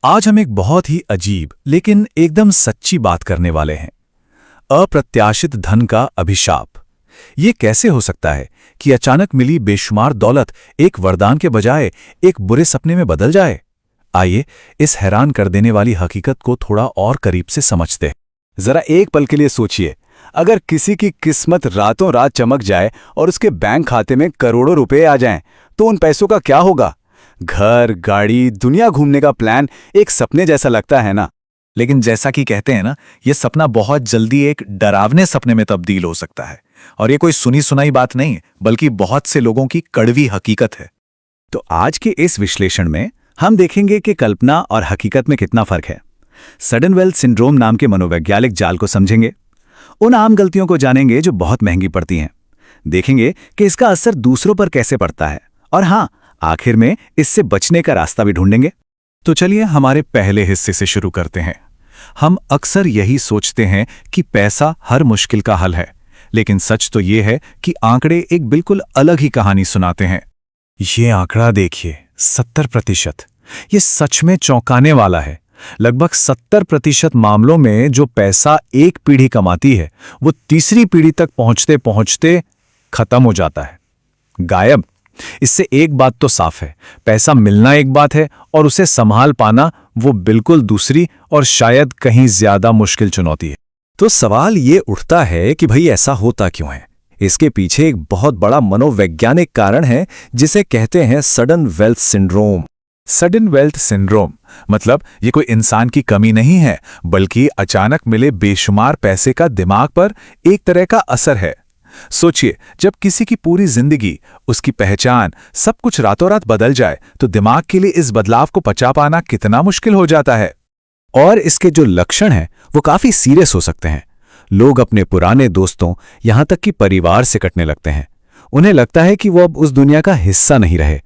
आज हम एक बहुत ही अजीब लेकिन एकदम सच्ची बात करने वाले हैं। अप्रत्याशित धन का अभिशाप। ये कैसे हो सकता है कि अचानक मिली बेशुमार दौलत एक वरदान के बजाय एक बुरे सपने में बदल जाए? आइए इस हैरान कर देने वाली हकीकत को थोड़ा और करीब से समझते हैं। जरा एक पल के लिए सोचिए, अगर किसी की किस्मत रातों रात चमक जाए और उसके बैंक खाते में करोड़ों रुपए आ जाएं, तो उन पैसों का क्या होगा? घर, गाड़ी, दुनिया घूमने का प्लान एक सपने जैसा लगता है ना। लेकिन जैसा कि कहते हैं ना, ये सपना बहुत जल्दी एक डरावने सपने में तब्दील हो सकता है। और ये कोई सुनी सुनाई बात नहीं, बल्कि बहुत से लोगों की कड़वी हकीकत है। तो आज के इस विश्लेषण में हम देखेंगे कि कल्पना और हकीकत में कितना फर्क है। सडन वेल्थ सिंड्रोम नाम के मनोवैज्ञानिक जाल को समझेंगे, उन आम गलतियों को जानेंगे जो बहुत महंगी पड़ती हैं, देखेंगे कि इसका असर दूसरों पर कैसे पड़ता है, और हाँ, आखिर में इससे बचने का रास्ता भी ढूंढेंगे। तो चलिए हमारे पहले हिस्से से शुरू करते हैं। हम अक्सर यही सोचते हैं कि पैसा हर मुश्किल का हल है, लेकिन सच तो ये है कि आंकड़े एक बिल्कुल अलग ही कहानी सुनाते हैं। ये आंकड़ा देखिए, 70%। ये सच में चौंकाने वाला है। लगभग 70% मामलों में जो पैसा एक पीढ़ी कमाती है, वो तीसरी पीढ़ी तक पहुंचते पहुंचते खत्म हो जाता है, गायब। इससे एक बात तो साफ है, पैसा मिलना एक बात है और उसे संभाल पाना वो बिल्कुल दूसरी और शायद कहीं ज्यादा मुश्किल चुनौती है। तो सवाल ये उठता है कि भाई ऐसा होता क्यों है? इसके पीछे एक बहुत बड़ा मनोवैज्ञानिक कारण है, जिसे कहते हैं sudden wealth syndrome. Sudden wealth syndrome मतलब ये कोई इंसान की कमी नहीं है, बल्कि अचानक मिले बेशुमार पैसे का दिमाग पर एक तरह का असर है। सोचिए, जब किसी की पूरी जिंदगी, उसकी पहचान, सब कुछ रातों रात बदल जाए, तो दिमाग के लिए इस बदलाव को पचा पाना कितना मुश्किल हो जाता है। और इसके जो लक्षण हैं वो काफी सीरियस हो सकते हैं। लोग अपने पुराने दोस्तों, यहां तक कि परिवार से कटने लगते हैं। उन्हें लगता है कि वो अब उस दुनिया का हिस्सा नहीं रहे।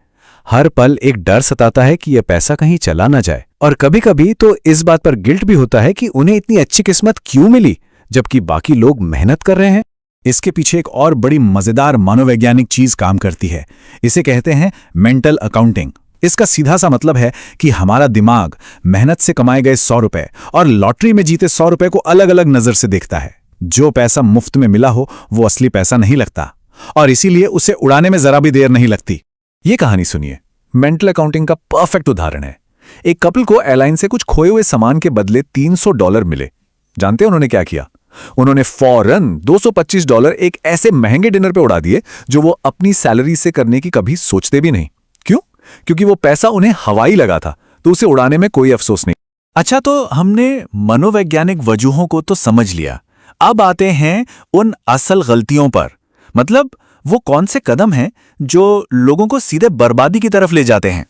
हर पल एक डर सताता है कि यह पैसा कहीं चला ना जाए, और कभी-कभी तो इस बात पर गिल्ट भी होता है कि उन्हें इतनी अच्छी किस्मत क्यों मिली, जबकि बाकी लोग मेहनत कर रहे हैं। इसके पीछे एक और बड़ी मजेदार मनोवैज्ञानिक चीज काम करती है। इसे कहते हैं मेंटल अकाउंटिंग। इसका सीधा सा मतलब है कि हमारा दिमाग मेहनत से कमाए गए 100 रुपए और लॉटरी में जीते 100 रुपए को अलग अलग नजर से देखता है। जो पैसा मुफ्त में मिला हो वो असली पैसा नहीं लगता, और इसीलिए उसे उड़ाने में जरा भी देर नहीं लगती। ये कहानी सुनिए, मेंटल अकाउंटिंग का परफेक्ट उदाहरण है। एक कपल को एयरलाइन से कुछ खोए हुए सामान के बदले $300 मिले। जानते हैं उन्होंने क्या किया? उन्होंने फौरन $225 एक ऐसे महंगे डिनर पे उड़ा दिए जो वो अपनी सैलरी से करने की कभी सोचते भी नहीं। क्यों? क्योंकि वो पैसा उन्हें हवाई लगा था, तो उसे उड़ाने में कोई अफसोस नहीं। अच्छा, तो हमने मनोवैज्ञानिक वजूहों को तो समझ लिया। अब आते हैं उन असल गलतियों पर। मतलब वो कौन से कदम हैं जो लोगों को सीधे बर्बादी की तरफ ले जाते हैं।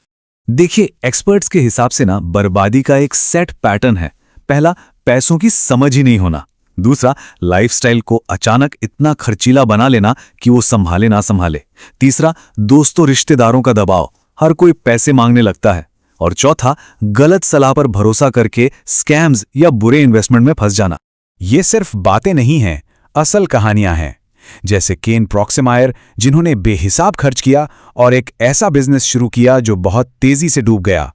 देखिए, एक्सपर्ट्स के हिसाब से ना बर्बादी का एक सेट पैटर्न है। पहला, पैसों की समझ ही नहीं होना। दूसरा, लाइफस्टाइल को अचानक इतना खर्चीला बना लेना कि वो संभाले ना संभाले। तीसरा, दोस्तों रिश्तेदारों का दबाव, हर कोई पैसे मांगने लगता है। और चौथा, गलत सलाह पर भरोसा करके स्कैम्स या बुरे इन्वेस्टमेंट में फंस जाना। ये सिर्फ बातें नहीं हैं, असल कहानियां हैं। जैसे केन प्रॉक्सेमायर, जिन्होंने बेहिसाब खर्च किया और एक ऐसा बिजनेस शुरू किया जो बहुत तेजी से डूब गया।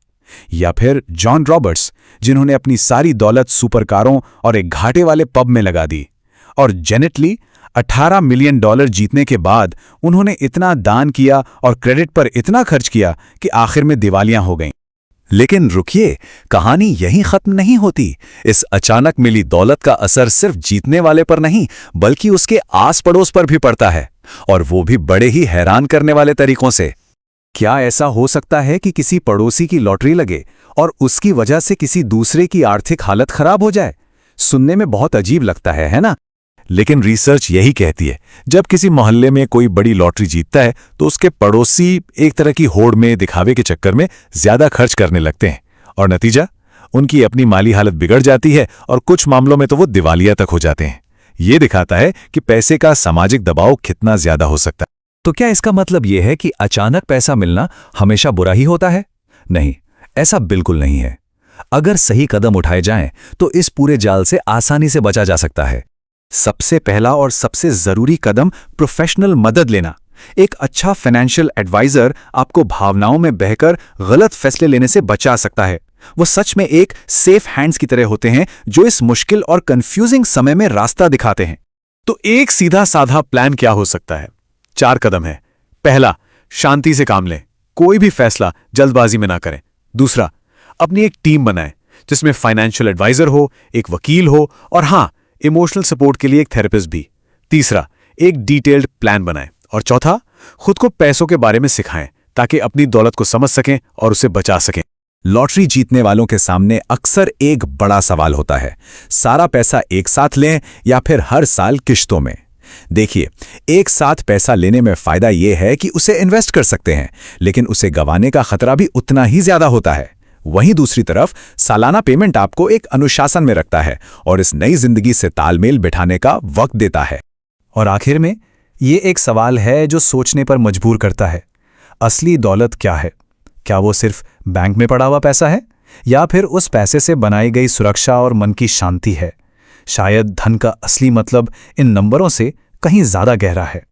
या फिर जॉन रॉबर्ट्स, जिन्होंने अपनी सारी दौलत सुपर कारों और एक घाटे वाले पब में लगा दी। और जेनेट ली, $18 मिलियन जीतने के बाद उन्होंने इतना दान किया और क्रेडिट पर इतना खर्च किया कि आखिर में दिवालियां हो गईं। लेकिन रुकिए, कहानी यहीं खत्म नहीं होती। इस अचानक मिली दौलत का असर सिर्फ जीतने वाले पर नहीं, बल्कि उसके आस पड़ोस पर भी पड़ता है, और वो भी बड़े ही हैरान करने वाले तरीकों से। क्या ऐसा हो सकता है कि किसी पड़ोसी की लॉटरी लगे और उसकी वजह से किसी दूसरे की आर्थिक हालत खराब हो जाए? सुनने में बहुत अजीब लगता है ना? लेकिन रिसर्च यही कहती है, जब किसी मोहल्ले में कोई बड़ी लॉटरी जीतता है तो उसके पड़ोसी एक तरह की होड़ में, दिखावे के चक्कर में ज्यादा खर्च करने लगते हैं, और नतीजा, उनकी अपनी माली हालत बिगड़ जाती है और कुछ मामलों में तो वो दिवालिया तक हो जाते हैं। ये दिखाता है कि पैसे का सामाजिक दबाव कितना ज्यादा हो सकता है। तो क्या इसका मतलब यह है कि अचानक पैसा मिलना हमेशा बुरा ही होता है? नहीं, ऐसा बिल्कुल नहीं है। अगर सही कदम उठाए जाएं तो इस पूरे जाल से आसानी से बचा जा सकता है। सबसे पहला और सबसे जरूरी कदम प्रोफेशनल मदद लेना। एक अच्छा फाइनेंशियल एडवाइजर आपको भावनाओं में बहकर गलत फैसले लेने से बचा सकता है। वो सच में एक सेफ हैंड्स की तरह होते हैं जो इस मुश्किल और कंफ्यूजिंग समय में रास्ता दिखाते हैं। तो एक सीधा साधा प्लान क्या हो सकता है? 4 कदम है। पहला, शांति से काम लें, कोई भी फैसला जल्दबाजी में ना करें। दूसरा, अपनी एक टीम बनाएं जिसमें फाइनेंशियल एडवाइजर हो, एक वकील हो और हां, इमोशनल सपोर्ट के लिए एक थेरेपिस्ट भी। तीसरा, एक डिटेल्ड प्लान बनाएं। और चौथा, खुद को पैसों के बारे में सिखाएं ताकि अपनी दौलत को समझ सकें और उसे बचा सकें। लॉटरी जीतने वालों के सामने अक्सर एक बड़ा सवाल होता है, सारा पैसा एक साथ लें या फिर हर साल किश्तों में। देखिए, एक साथ पैसा लेने में फायदा यह है कि उसे इन्वेस्ट कर सकते हैं, लेकिन उसे गंवाने का खतरा भी उतना ही ज्यादा होता है। वहीं दूसरी तरफ सालाना पेमेंट आपको एक अनुशासन में रखता है और इस नई जिंदगी से तालमेल बिठाने का वक्त देता है। और आखिर में ये एक सवाल है जो सोचने पर मजबूर करता है, असली दौलत क्या है? क्या वो सिर्फ बैंक में पड़ा हुआ पैसा है या फिर उस पैसे से बनाई गई सुरक्षा और मन की शांति है? शायद धन का असली मतलब इन नंबरों से कहीं ज्यादा गहरा है।